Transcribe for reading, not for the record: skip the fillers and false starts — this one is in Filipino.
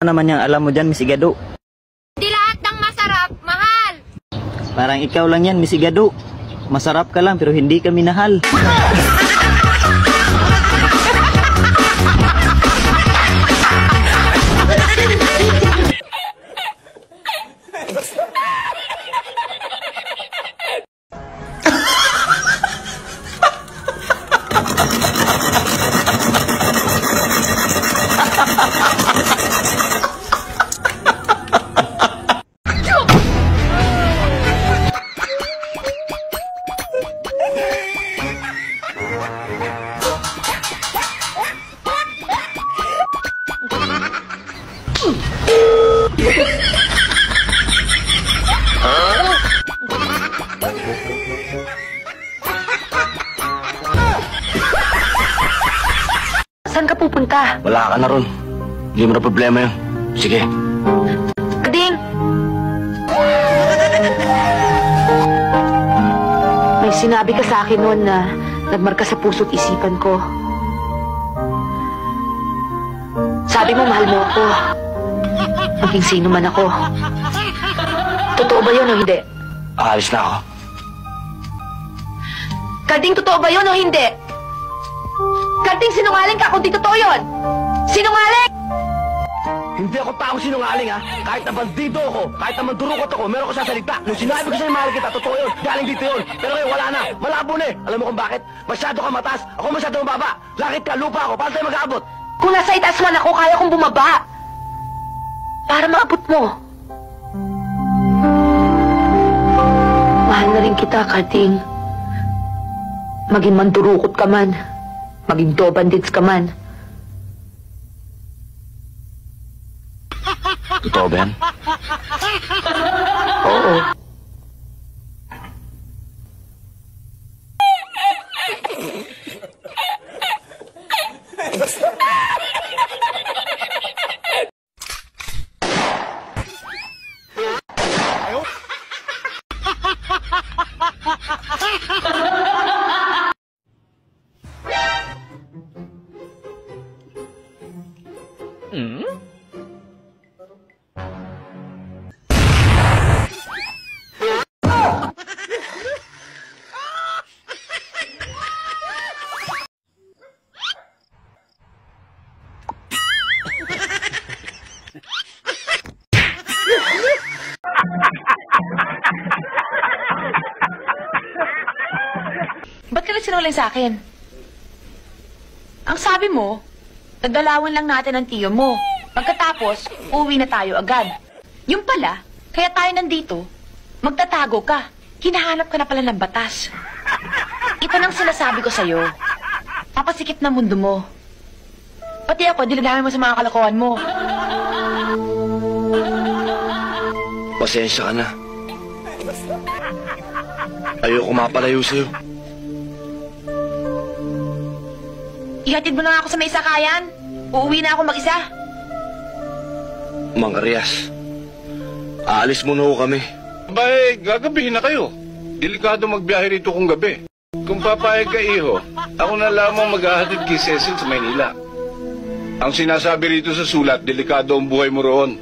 naman yung alam mo dyan, Misigado? Di lahat ng masarap, mahal. Parang ikaw lang yan, Misigado. Masarap ka lang pero hindi ka minahal. Saan ka pupunta? Wala ka na ron. Hindi mo na problema yun. Sige. Kading! May sinabi ka sa akin noon na nagmarka sa puso't isipan ko. Sabi mo mahal mo ako. Maging sino man ako. Totoo ba yun o hindi? Aalis na ako. Kading, totoo ba yun o hindi? Kading, sinungaling ka kung di totoo yun! Sinungaling! Hindi ako taong sinungaling, ha? Kahit na bandido ako, kahit na mandurukot ako, meron ko sasalita. Nung sinabi ko sa'yo mahal kita, totoo yun. Galing dito yun. Pero ngayon wala na. Malabo na eh. Alam mo kung bakit? Masyado ka mataas. Ako masyado mababa. Lakit ka, lupa ako. Paano tayo mag-aabot? Kung nasa itaas man ako, kaya kong bumaba. Para maabot mo. Mahal na rin kita, Kading. Maging mandurukot ka man. Maging do bandits ka man. Totoo ba yan? Oo. Ba't ka nagsinungaling sa akin? Ang sabi mo, nagdalawan lang natin ang tiyo mo. Pagkatapos, uuwi na tayo agad. Yung pala, kaya tayo nandito, magtatago ka. Hinahanap ka na pala ng batas. Ito nang sinasabi ko sa'yo. Papasikip na mundo mo. Pati ako, dinadami mo sa mga kalokohan mo. Pasensya ka na. Ayoko mapalayo sa'yo. Ihatid mo na ako sa may sakayan. Uuwi na ako mag-isa. Mang Arias, aalis muna ho kami. Abay, gagabihin na kayo. Delikado magbiyahe rito kung gabi. Kung papayag ka, iho, ako na lamang maghahatid kay Cecil sa Maynila. Ang sinasabi rito sa sulat, delikado ang buhay mo roon.